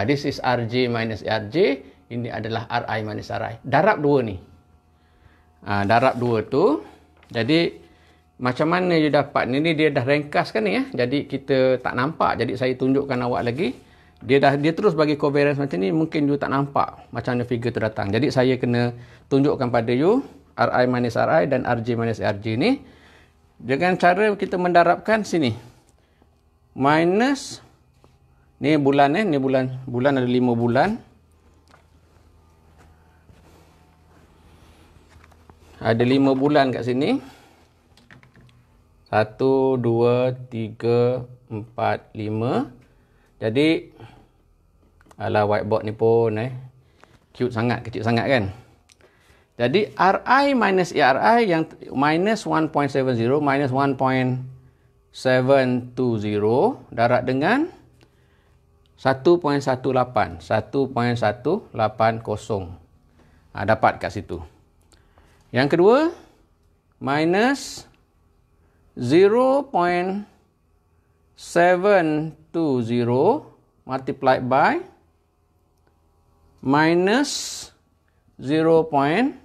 Speaker 1: This is Rj minus ERj. Ini adalah Ri minus Ri. Darab dua ni. Darab dua tu. Jadi, macam mana you dapat ni? Dia dah ringkaskan ni ya. Jadi, kita tak nampak. Jadi, saya tunjukkan awak lagi. Dia terus bagi covariance macam ni, mungkin you tak nampak macam mana figure tu datang. Jadi saya kena tunjukkan pada you Ri minus Ri dan Rj minus Rj ni dengan cara kita mendarabkan sini. Minus ni bulan ni bulan ada 5 bulan. Ada 5 bulan kat sini. 1 2 3 4 5. Jadi, alah whiteboard ni pun cute sangat, kecil sangat kan. Jadi, Ri minus ERi yang minus 1.70, minus 1.720 darab dengan 1.18. 1.180. Dapat kat situ. Yang kedua, minus 0.720 multiplied by minus 0.420.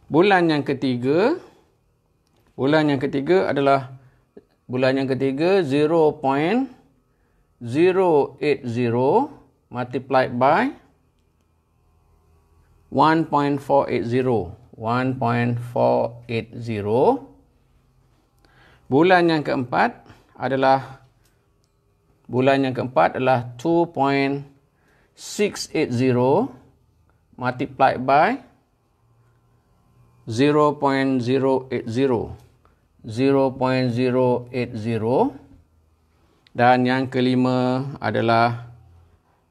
Speaker 1: Bulan yang ketiga adalah 0.080 multiplied by 1.480. Bulan yang keempat adalah 2.680 multiplied by 0.080. Dan yang kelima adalah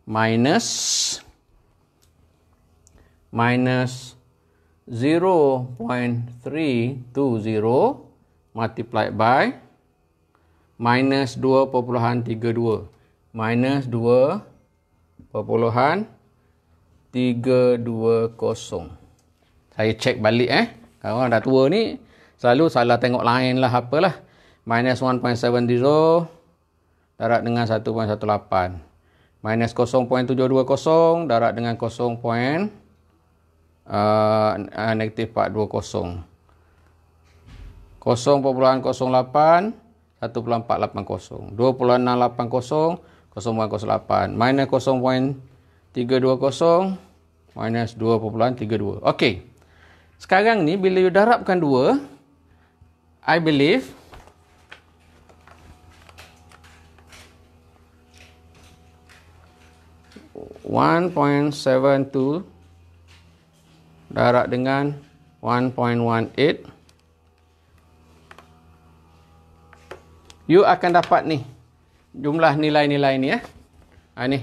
Speaker 1: minus 0.320 multiplied by minus 2.32. Minus 2.320. Saya cek balik Kalau orang dah tua ni selalu salah tengok lain lah apalah. Minus 1.70 darab dengan 1.18. Minus 0.720 darab dengan negatif 420. 0.08 1.480. 2.680 0.08. Minus 0.320 minus 2.32. Okey. Sekarang ni bila you darabkan dua, I believe (1.72) darab dengan 1.18, you akan dapat ni jumlah nilai-nilai ni ni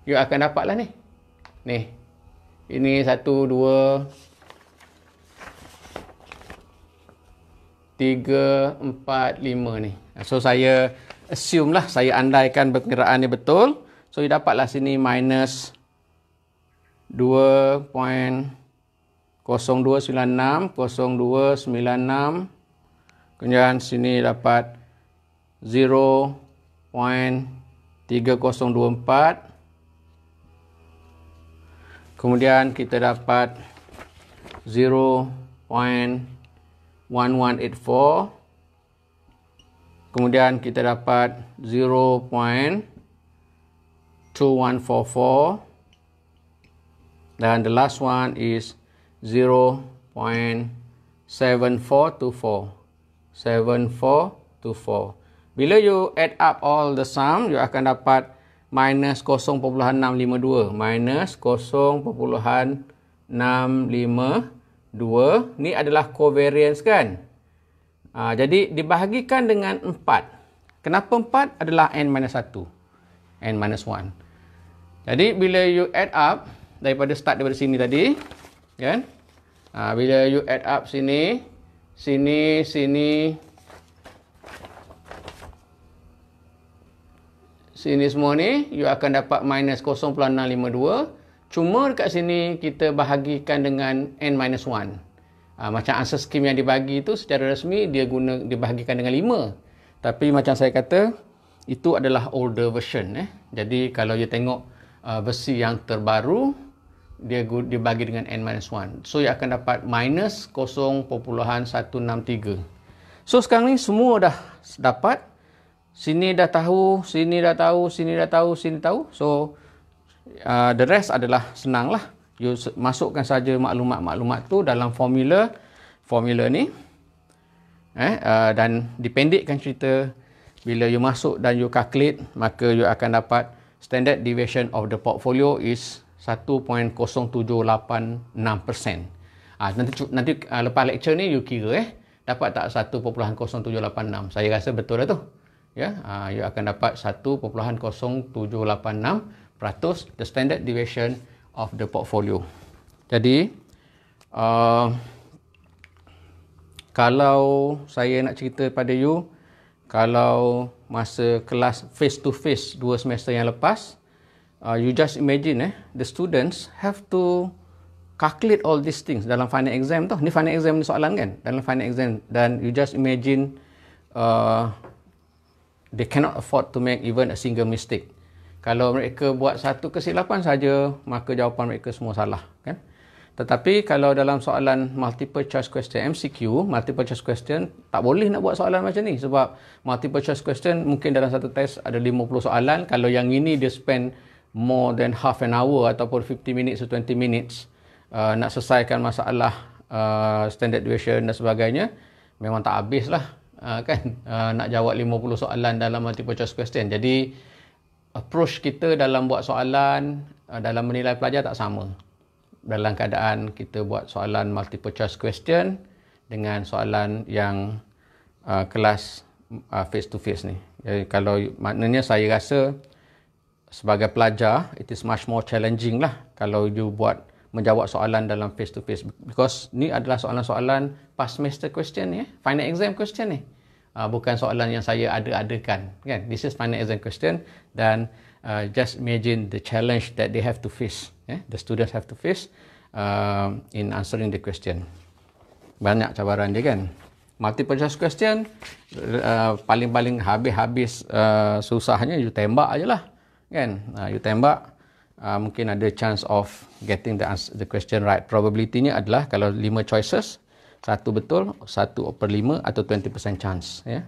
Speaker 1: you akan dapatlah ni. Ini 1 2 3, 4, 5 ni. So saya assume lah, saya andaikan perkiraan ni betul. So you dapatlah sini minus 2.0296, 0296. Kemudian sini dapat 0.3024. Kemudian kita dapat 0.1184. Kemudian kita dapat 0.2144. Dan the last one is 0.7424. 7424. Bila you add up all the sum, you akan dapat minus 0.652. Minus 0.652. Ni adalah covariance kan? Jadi dibahagikan dengan 4. Kenapa 4? Adalah n-1. n-1. Jadi bila you add up, daripada start daripada sini tadi, kan? Bila you add up sini, sini, sini semua ni, you akan dapat minus 0.652. Cuma dekat sini, kita bahagikan dengan n-1. Macam answer scheme yang dibagi tu, secara rasmi, dibahagikan dengan 5. Tapi macam saya kata, itu adalah older version. Jadi, kalau you tengok versi yang terbaru, dia dibagi dengan n-1. So, you akan dapat minus 0.163. So, sekarang ni semua dah dapat. Sini dah tahu, sini dah tahu, sini dah tahu, sini tahu. So, the rest adalah senang lah. You masukkan saja maklumat-maklumat tu dalam formula ni. Dan dipendekkan cerita. Bila you masuk dan you calculate, maka you akan dapat standard deviation of the portfolio is 1.0786%. Nanti lepas lecture ni you kira dapat tak 1.0786. Saya rasa betul lah tu. Ya, you akan dapat 1.0786% the standard deviation of the portfolio. Jadi kalau saya nak cerita pada you, kalau masa kelas face to face 2 semester yang lepas, you just imagine the students have to calculate all these things dalam final exam tu. Ni final exam ni soalan kan? Dalam final exam, dan you just imagine they cannot afford to make even a single mistake. Kalau mereka buat satu kesilapan saja, maka jawapan mereka semua salah, kan? Tetapi kalau dalam soalan multiple choice question MCQ, multiple choice question, tak boleh nak buat soalan macam ni, sebab multiple choice question mungkin dalam satu test ada 50 soalan. Kalau yang ini dia spend more than half an hour ataupun 50 minutes to 20 minutes nak selesaikan masalah standard deviation dan sebagainya, memang tak habis lah. Nak jawab 50 soalan dalam multiple choice question. Jadi approach kita dalam buat soalan, dalam menilai pelajar tak sama. Dalam keadaan kita buat soalan multiple choice question dengan soalan yang kelas face to face ni. Jadi kalau maknanya saya rasa sebagai pelajar, it is much more challenging lah kalau you menjawab soalan dalam face to face, because ni adalah soalan-soalan past semester question ni, final exam question ni. Bukan soalan yang saya ada-adakan, kan? This is final exam question, dan just imagine the challenge that they have to face, the students have to face in answering the question. Banyak cabaran dia, kan? Multiple choice question, paling-paling habis susahnya you tembak aje lah, kan? You tembak, mungkin ada chance of getting the question right. Probability-nya adalah kalau 5 choices, 1 betul, 1/5 atau 20% chance, ya.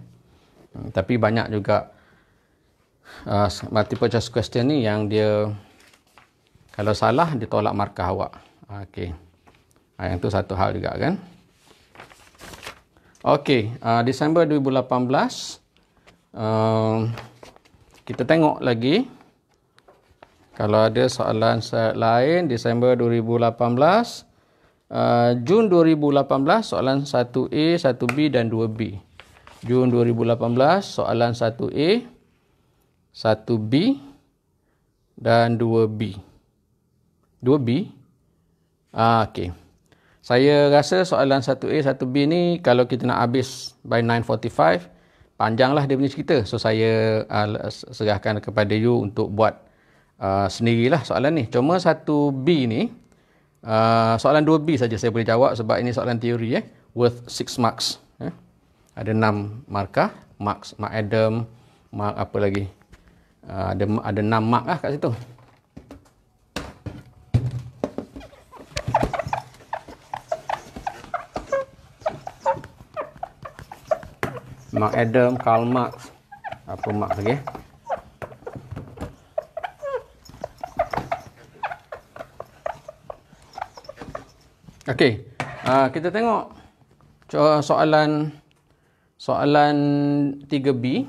Speaker 1: Tapi banyak juga multiple choice question ni yang dia kalau salah dia tolak markah awak. Okey. Yang tu satu hal juga, kan? Okey, Disember 2018 kita tengok lagi. Kalau ada soalan lain, Disember 2018, Jun 2018, soalan 1A, 1B dan 2B. Jun 2018, soalan 1A, 1B dan 2B. 2B? Okey. Saya rasa soalan 1A, 1B ni kalau kita nak habis by 9:45, panjanglah dia punya cerita. So saya serahkan kepada you untuk buat sendirilah soalan ni. Cuma 1B ni, soalan 2B saja saya boleh jawab sebab ini soalan teori worth 6 marks. Ada 6 markah, mark Adam, mark apa lagi? Ada 6 mark lah kat situ. Mark Adam, Karl Marx, apa Marx lagi? Okey, kita tengok soalan 3B.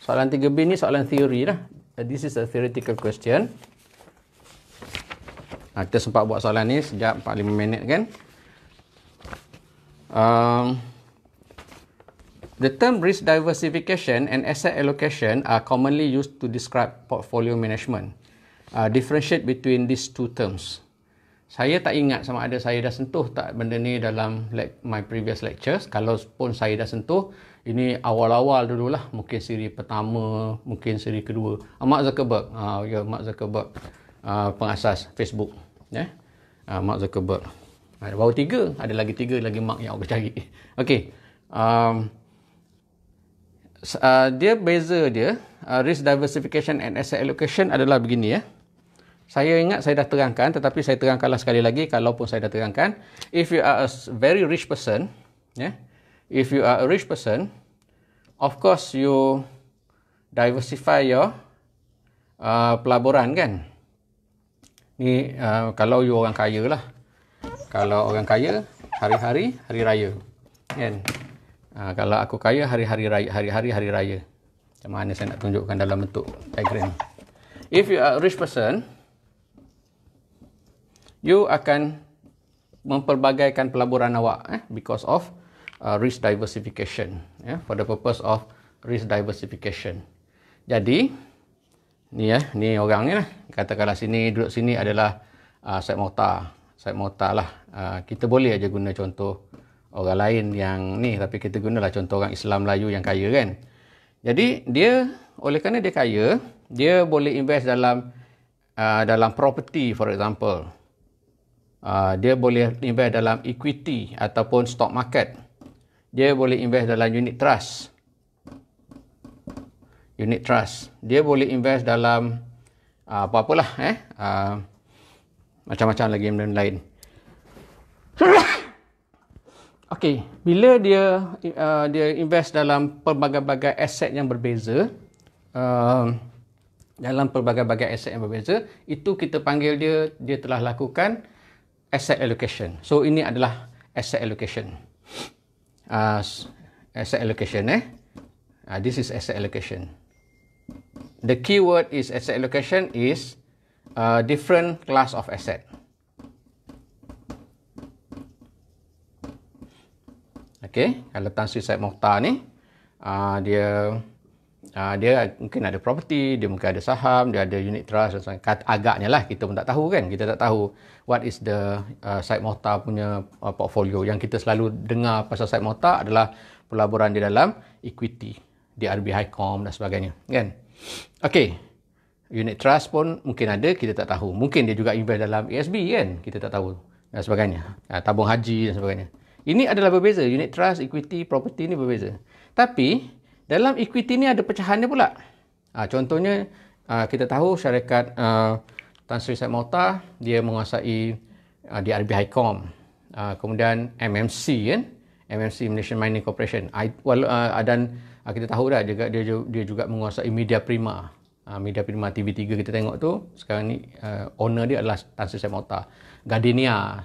Speaker 1: Soalan 3B ni soalan teori lah. This is a theoretical question. Kita sempat buat soalan ni sejak 45 minit kan. The term risk diversification and asset allocation are commonly used to describe portfolio management. Differentiate between these two terms. Saya tak ingat sama ada saya dah sentuh tak benda ni dalam my previous lectures. Kalau pun saya dah sentuh, ini awal-awal dululah. Mungkin siri pertama, mungkin siri kedua. Mark Zuckerberg. Mark Zuckerberg. Pengasas Facebook. Mark Zuckerberg. Baru 3. Ada lagi 3 lagi Mark yang aku cari. Okey. Dia beza dia risk diversification and asset allocation adalah begini Saya ingat saya dah terangkan, tetapi saya terangkanlah sekali lagi kalaupun saya dah terangkan. If you are a very rich person, if you are a rich person, of course you diversify your pelaburan kan. Ni kalau you orang kaya lah. Kalau orang kaya, hari-hari hari raya kan. Kalau aku kaya, hari-hari raya. Macam mana saya nak tunjukkan dalam bentuk diagram. If you are a rich person, you akan memperbagaikan pelaburan awak because of risk diversification. For the purpose of risk diversification. Jadi, ni orang ni lah. Katakanlah duduk sini adalah Syed Mokhtar. Syed Mokhtar lah. Kita boleh aja guna contoh orang lain yang ni, tapi kita gunalah contoh orang Islam Melayu yang kaya kan. Jadi dia, oleh kerana dia kaya, dia boleh invest dalam property for example. Dia boleh invest dalam equity ataupun stock market. Dia boleh invest dalam unit trust. Dia boleh invest dalam apa-apalah macam-macam lagi benda lain. Okey, bila dia invest dalam pelbagai-bagai aset yang berbeza, itu kita panggil dia telah lakukan asset allocation. So ini adalah asset allocation. This is asset allocation. The keyword is asset allocation is different class of asset. Okey, kalau Tan Sri Syed Mokhtar ni, dia mungkin ada property, dia mungkin ada saham, dia ada unit trust dan sebagainya. Agaknya lah, kita pun tak tahu kan. Kita tak tahu what is the Syed Mokhtar punya portfolio. Yang kita selalu dengar pasal Syed Mokhtar adalah pelaburan di dalam equity, DRB Highcom dan sebagainya kan. Okey, unit trust pun mungkin ada, kita tak tahu. Mungkin dia juga invest dalam ASB kan, kita tak tahu dan sebagainya. Tabung haji dan sebagainya. Ini adalah berbeza. Unit trust, equity, property ni berbeza. Tapi dalam equity ni ada pecahannya pula. Contohnya kita tahu syarikat Tan Sri Syed Mokhtar, dia menguasai DRB Highcom. Kemudian MMC kan, MMC Malaysian Mining Corporation. Dan kita tahu dah dia juga menguasai Media Prima. Media Prima TV3 kita tengok tu sekarang ni owner dia adalah Tan Sri Syed Mokhtar. Gardenia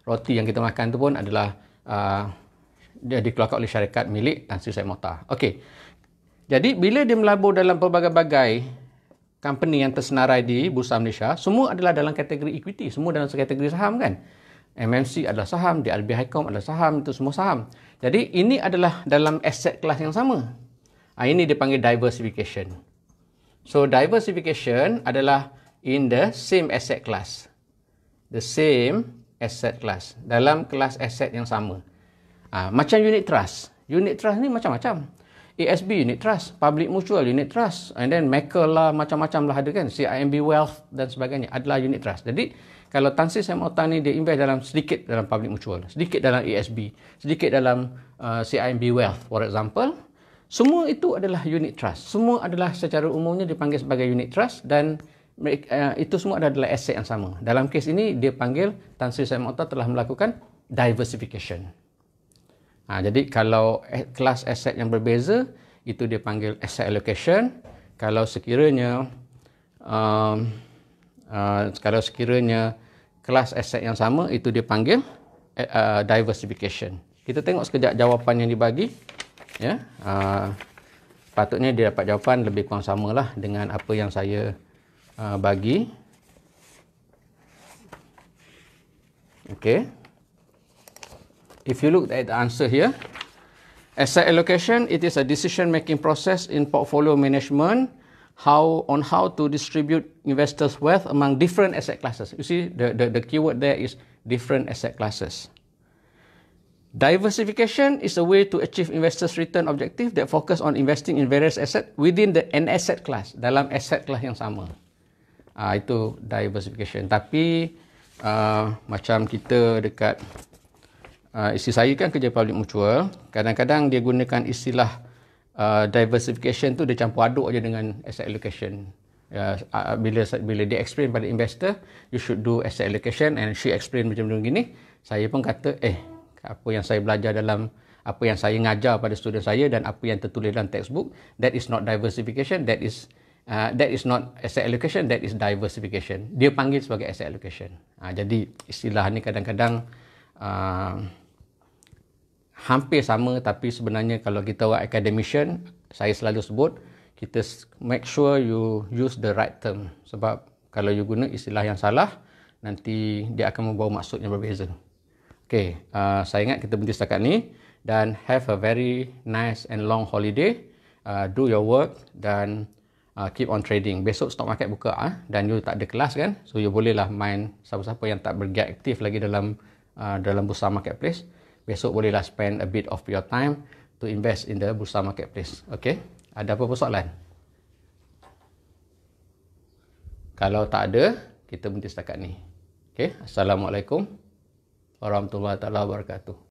Speaker 1: roti yang kita makan tu pun adalah dia dikeluarkan oleh syarikat milik Tan Sri Syed Mokhtar. Okey. Jadi bila dia melabur dalam pelbagai-bagai company yang tersenarai di Bursa Malaysia, semua adalah dalam kategori equity, semua dalam kategori saham kan. MMC adalah saham, DRB Highcom adalah saham, itu semua saham. Jadi ini adalah dalam asset class yang sama. Ini dipanggil diversification. So diversification adalah in the same asset class. The same asset class, dalam kelas aset yang sama. Macam unit trust. Unit trust ni macam-macam. ASB unit trust, public mutual unit trust, and then Maker lah, macam-macam lah ada kan, CIMB Wealth dan sebagainya adalah unit trust. Jadi kalau Tan Sri Sam Ottan ni dia invest dalam sedikit dalam public mutual, sedikit dalam ASB, sedikit dalam CIMB Wealth for example, semua itu adalah unit trust. Semua adalah secara umumnya dipanggil sebagai unit trust dan itu semua adalah aset yang sama. Dalam kes ini dia panggil Tan Sri Sam Ottan telah melakukan diversification. Jadi kalau kelas aset yang berbeza, itu dia panggil asset allocation. Kalau sekiranya kelas aset yang sama, itu dia panggil diversification. Kita tengok sekejap jawapan yang dibagi. Ya, patutnya dia dapat jawapan lebih kurang samalah dengan apa yang saya bagi. Okay. If you look at the answer here, asset allocation, it is a decision-making process in portfolio management on how to distribute investors' wealth among different asset classes. You see, the keyword there is different asset classes. Diversification is a way to achieve investors' return objective that focus on investing in various assets within an asset class, dalam asset class yang sama. Itu diversification. Tapi macam kita dekat isteri saya kan kerja public mutual, kadang-kadang dia gunakan istilah diversification tu dia campur aduk aja dengan asset allocation. Bila dia explain pada investor, you should do asset allocation, and she explain macam begini, saya pun kata apa yang saya belajar dalam apa yang saya ngajar pada student saya dan apa yang tertulis dalam textbook, that is not diversification, that is not asset allocation, that is diversification. Dia panggil sebagai asset allocation. Jadi istilah ni kadang-kadang hampir sama, tapi sebenarnya kalau kita orang academician, saya selalu sebut, kita make sure you use the right term. Sebab kalau you guna istilah yang salah, nanti dia akan membawa maksud yang berbeza. Okay, saya ingat kita berhenti setakat ni, dan have a very nice and long holiday. Do your work dan keep on trading. Besok stock market buka dan you tak ada kelas kan, so you bolehlah main. Siapa-siapa yang tak bergiat aktif lagi dalam bursa marketplace, besok bolehlah spend a bit of your time to invest in the bursa marketplace. Okay, ada apa-apa soalan? Kalau tak ada, kita berhenti setakat ni. Okay, Assalamualaikum warahmatullahi wabarakatuh.